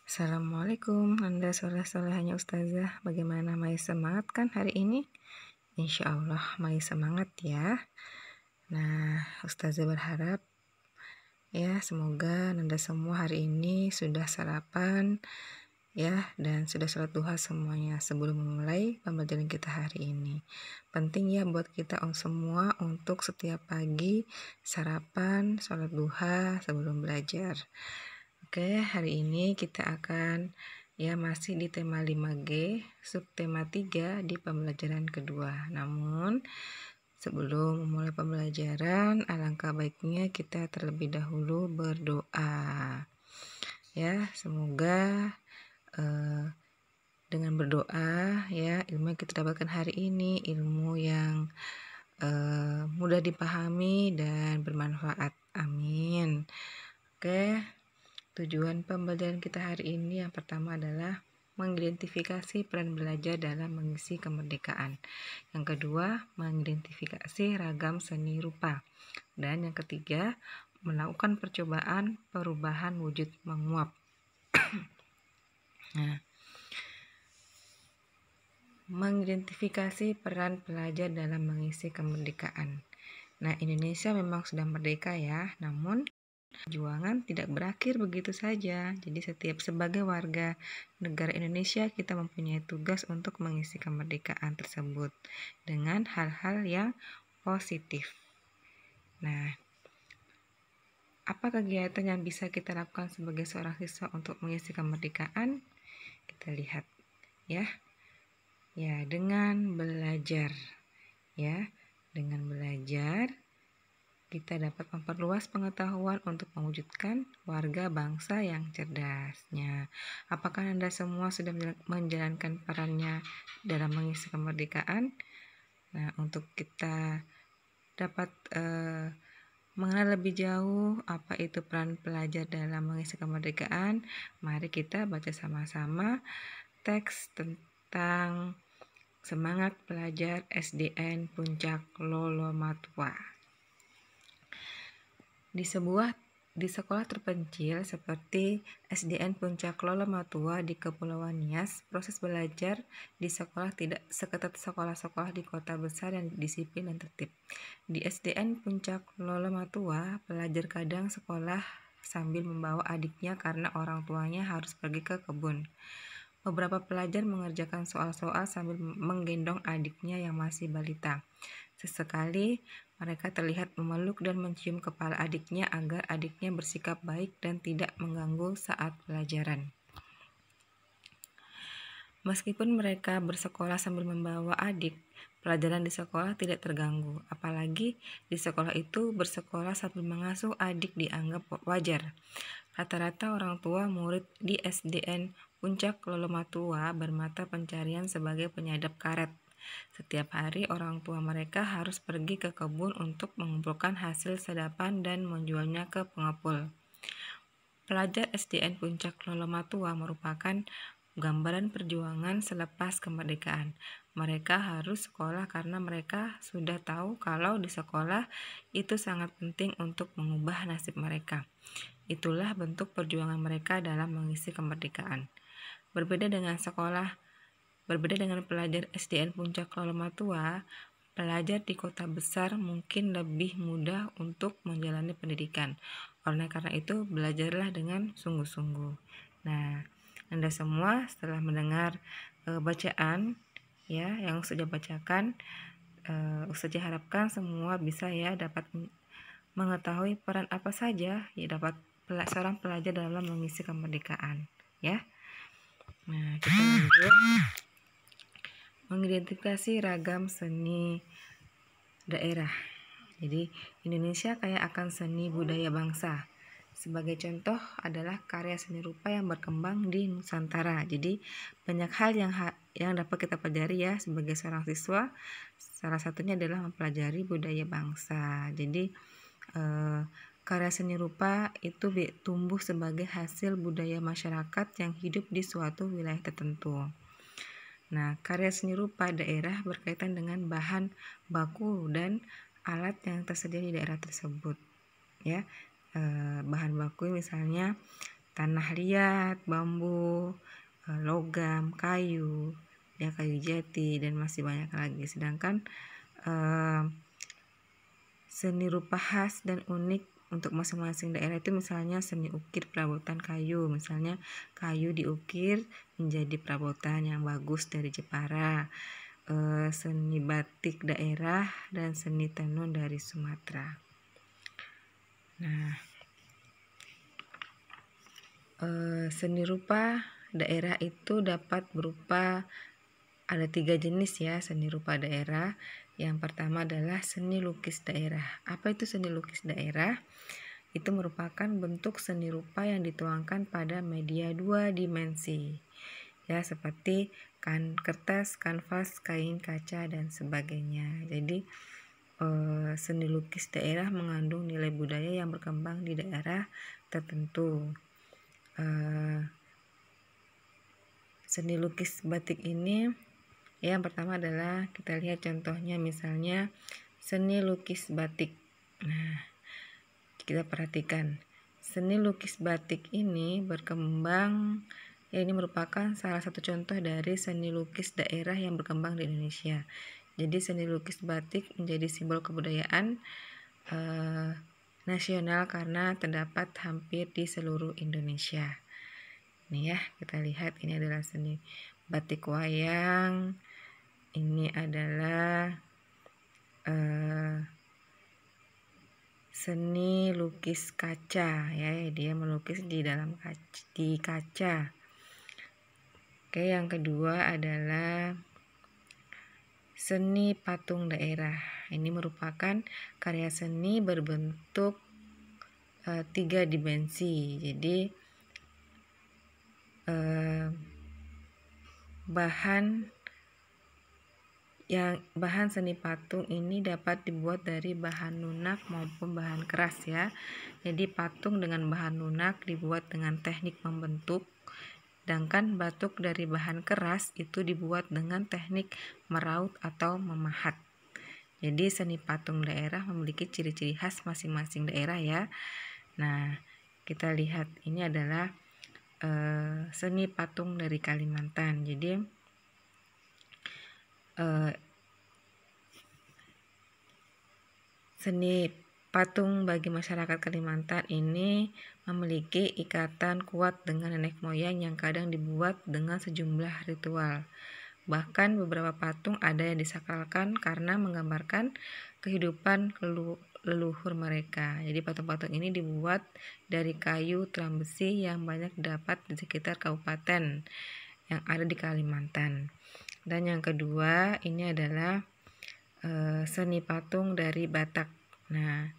Assalamualaikum, Anda soleh-solehnya Ustazah. Bagaimana Mai semangat kan hari ini? Insya Allah Mai semangat ya. Nah, Ustazah berharap ya semoga Anda semua hari ini sudah sarapan ya dan sudah sholat duha semuanya sebelum memulai pembelajaran kita hari ini. Penting ya buat kita semua untuk setiap pagi sarapan, sholat duha sebelum belajar. Oke, hari ini kita akan masih di tema 5G, subtema 3 di pembelajaran kedua. Namun, sebelum memulai pembelajaran, alangkah baiknya kita terlebih dahulu berdoa. Ya, semoga dengan berdoa ya ilmu yang kita dapatkan hari ini ilmu yang mudah dipahami dan bermanfaat. Amin. Oke. Tujuan pembelajaran kita hari ini yang pertama adalah mengidentifikasi peran belajar dalam mengisi kemerdekaan. Yang kedua, mengidentifikasi ragam seni rupa. Dan yang ketiga, melakukan percobaan perubahan wujud menguap. Nah, mengidentifikasi peran pelajar dalam mengisi kemerdekaan. Nah, Indonesia memang sudah merdeka ya, namun perjuangan tidak berakhir begitu saja. Jadi sebagai warga negara Indonesia kita mempunyai tugas untuk mengisi kemerdekaan tersebut dengan hal-hal yang positif. Nah, apa kegiatan yang bisa kita lakukan sebagai seorang siswa untuk mengisi kemerdekaan? Kita lihat ya. Ya, dengan belajar. Ya, dengan belajar kita dapat memperluas pengetahuan untuk mewujudkan warga bangsa yang cerdasnya. Apakah Anda semua sudah menjalankan perannya dalam mengisi kemerdekaan? Nah, untuk kita dapat mengenal lebih jauh apa itu peran pelajar dalam mengisi kemerdekaan, mari kita baca sama-sama teks tentang semangat pelajar SDN Puncak Lolomatua. Di sekolah terpencil seperti SDN Puncak Lolomatua di Kepulauan Nias, proses belajar di sekolah tidak seketat sekolah-sekolah di kota besar yang disiplin dan tertib. Di SDN Puncak Lolomatua, pelajar kadang sekolah sambil membawa adiknya karena orang tuanya harus pergi ke kebun. Beberapa pelajar mengerjakan soal-soal sambil menggendong adiknya yang masih balita. Sesekali mereka terlihat memeluk dan mencium kepala adiknya agar adiknya bersikap baik dan tidak mengganggu saat pelajaran. Meskipun mereka bersekolah sambil membawa adik, pelajaran di sekolah tidak terganggu. Apalagi di sekolah itu bersekolah sambil mengasuh adik dianggap wajar. Rata-rata orang tua murid di SDN Puncak Lolomatua bermata pencarian sebagai penyadap karet. Setiap hari orang tua mereka harus pergi ke kebun untuk mengumpulkan hasil sedapan dan menjualnya ke pengepul. Pelajar SDN Puncak Lolomatua merupakan gambaran perjuangan selepas kemerdekaan. Mereka harus sekolah karena mereka sudah tahu kalau di sekolah itu sangat penting untuk mengubah nasib mereka. Itulah bentuk perjuangan mereka dalam mengisi kemerdekaan. Berbeda dengan pelajar SDN Puncak Lolomatua, pelajar di kota besar mungkin lebih mudah untuk menjalani pendidikan. Oleh karena itu, belajarlah dengan sungguh-sungguh. Nah, Anda semua setelah mendengar bacaan ya yang sudah bacakan, Ustazah harapkan semua bisa ya dapat mengetahui peran apa saja ya dapat seorang pelajar dalam mengisi kemerdekaan ya. Nah, kita lanjut. Mengidentifikasi ragam seni daerah. Jadi, Indonesia kaya akan seni budaya bangsa. Sebagai contoh adalah karya seni rupa yang berkembang di Nusantara. Jadi, banyak hal yang dapat kita pelajari ya sebagai seorang siswa. Salah satunya adalah mempelajari budaya bangsa. Jadi, karya seni rupa itu tumbuh sebagai hasil budaya masyarakat yang hidup di suatu wilayah tertentu. Nah, karya seni rupa daerah berkaitan dengan bahan baku dan alat yang tersedia di daerah tersebut. Ya, bahan baku misalnya tanah liat, bambu, logam, kayu, ya kayu jati, dan masih banyak lagi. Sedangkan seni rupa khas dan unik untuk masing-masing daerah itu misalnya seni ukir perabotan kayu, misalnya kayu diukir menjadi perabotan yang bagus dari Jepara, seni batik daerah, dan seni tenun dari Sumatera. Nah, seni rupa daerah itu dapat berupa ada 3 jenis ya seni rupa daerah. Yang pertama adalah seni lukis daerah. Apa itu seni lukis daerah? Itu merupakan bentuk seni rupa yang dituangkan pada media 2 dimensi. Ya, seperti kertas, kanvas, kain, kaca, dan sebagainya. Jadi seni lukis daerah mengandung nilai budaya yang berkembang di daerah tertentu. Seni lukis batik ini yang pertama adalah kita lihat contohnya, misalnya seni lukis batik. Nah, kita perhatikan seni lukis batik ini berkembang, ya ini merupakan salah satu contoh dari seni lukis daerah yang berkembang di Indonesia. Jadi seni lukis batik menjadi simbol kebudayaan nasional karena terdapat hampir di seluruh Indonesia. Nih ya, kita lihat ini adalah seni batik wayang. Ini adalah seni lukis kaca, ya, dia melukis di dalam kaca. Oke, yang kedua adalah seni patung daerah. Ini merupakan karya seni berbentuk 3 dimensi. Jadi bahan seni patung ini dapat dibuat dari bahan lunak maupun bahan keras ya. Jadi patung dengan bahan lunak dibuat dengan teknik membentuk, sedangkan batuk dari bahan keras itu dibuat dengan teknik meraut atau memahat. Jadi seni patung daerah memiliki ciri-ciri khas masing-masing daerah ya. Nah, kita lihat ini adalah seni patung dari Kalimantan. Jadi seni patung bagi masyarakat Kalimantan ini memiliki ikatan kuat dengan nenek moyang yang kadang dibuat dengan sejumlah ritual. Bahkan beberapa patung ada yang disakralkan karena menggambarkan kehidupan leluhur mereka. Jadi patung-patung ini dibuat dari kayu tiram besi yang banyak didapat di sekitar kabupaten yang ada di Kalimantan. Dan yang kedua ini adalah seni patung dari Batak. Nah,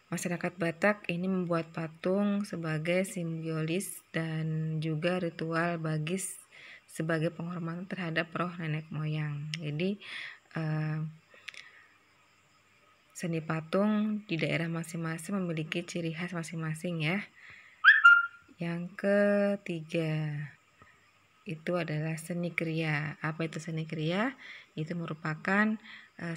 masyarakat Batak ini membuat patung sebagai simbolis dan juga ritual sebagai penghormatan terhadap roh nenek moyang. Jadi seni patung di daerah masing-masing memiliki ciri khas masing-masing ya. Yang ketiga itu adalah seni kriya. Apa itu seni kriya? Itu merupakan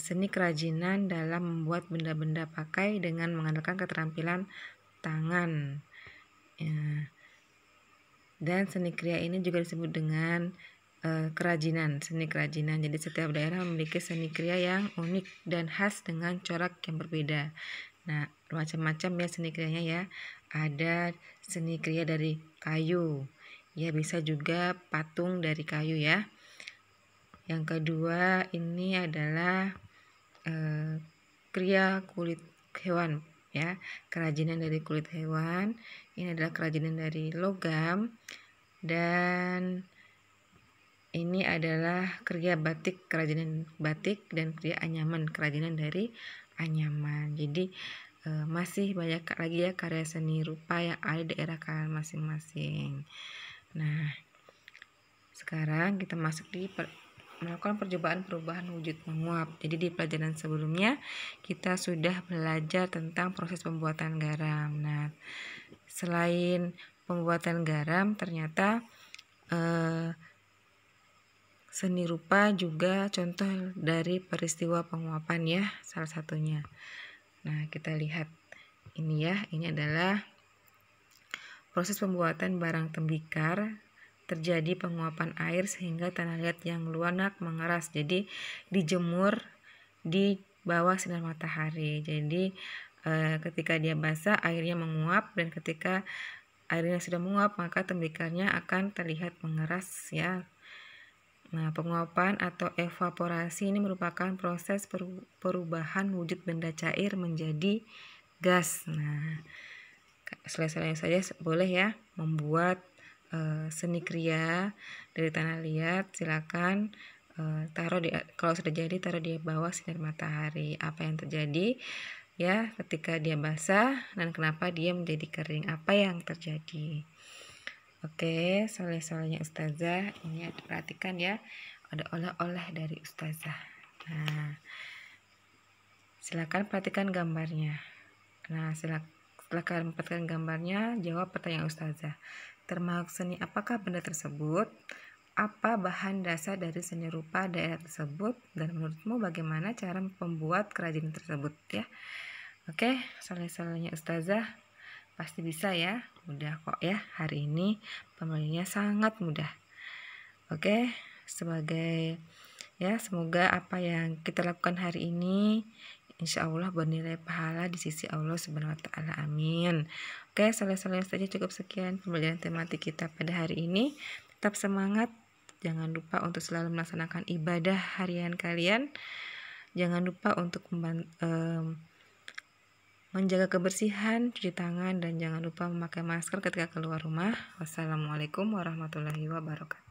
seni kerajinan dalam membuat benda-benda pakai dengan mengandalkan keterampilan tangan. Dan seni kriya ini juga disebut dengan kerajinan, seni kerajinan. Jadi setiap daerah memiliki seni kriya yang unik dan khas dengan corak yang berbeda. Nah, macam-macam ya seni kriyanya ya. Ada seni kriya dari kayu. Ya, bisa juga patung dari kayu ya. Yang kedua ini adalah kriya kulit hewan ya, kerajinan dari kulit hewan. Ini adalah kerajinan dari logam, dan ini adalah kriya batik, kerajinan batik, dan kriya anyaman, kerajinan dari anyaman. Jadi masih banyak lagi ya karya seni rupa yang ada di daerah kalian masing-masing. Nah, sekarang kita masuk di melakukan percobaan perubahan wujud menguap. Jadi di pelajaran sebelumnya kita sudah belajar tentang proses pembuatan garam. Nah, selain pembuatan garam, ternyata seni rupa juga contoh dari peristiwa penguapan ya, salah satunya. Nah, kita lihat ini ya, ini adalah proses pembuatan barang tembikar. Terjadi penguapan air sehingga tanah liat yang lunak mengeras. Jadi dijemur di bawah sinar matahari. Jadi ketika dia basah airnya menguap, dan ketika airnya sudah menguap maka tembikarnya akan terlihat mengeras ya. Nah, penguapan atau evaporasi ini merupakan proses perubahan wujud benda cair menjadi gas. Nah, selain saja boleh ya membuat seni kriya dari tanah liat. Silakan taruh di, kalau sudah jadi taruh di bawah sinar matahari. Apa yang terjadi ya ketika dia basah dan kenapa dia menjadi kering, apa yang terjadi. Oke, soleh-solehnya ustazah ini perhatikan ya, ada oleh-oleh dari ustazah. Nah, silakan perhatikan gambarnya. Nah, setelah kalian mendapatkan gambarnya, jawab pertanyaan ustazah. Termasuk seni apakah benda tersebut? Apa bahan dasar dari seni rupa daerah tersebut? Dan menurutmu bagaimana cara membuat kerajinan tersebut ya? Oke, soleh-solehnya ustazah pasti bisa ya. Mudah kok ya, hari ini pembelajarannya sangat mudah. Oke, sebagai ya, semoga apa yang kita lakukan hari ini insya Allah bernilai pahala di sisi Allah Subhanahu wa Ta'ala. Amin. Oke, soleh-soleh saja cukup sekian pembelajaran tematik kita pada hari ini. Tetap semangat. Jangan lupa untuk selalu melaksanakan ibadah harian kalian. Jangan lupa untuk menjaga kebersihan, cuci tangan, dan jangan lupa memakai masker ketika keluar rumah. Wassalamualaikum warahmatullahi wabarakatuh.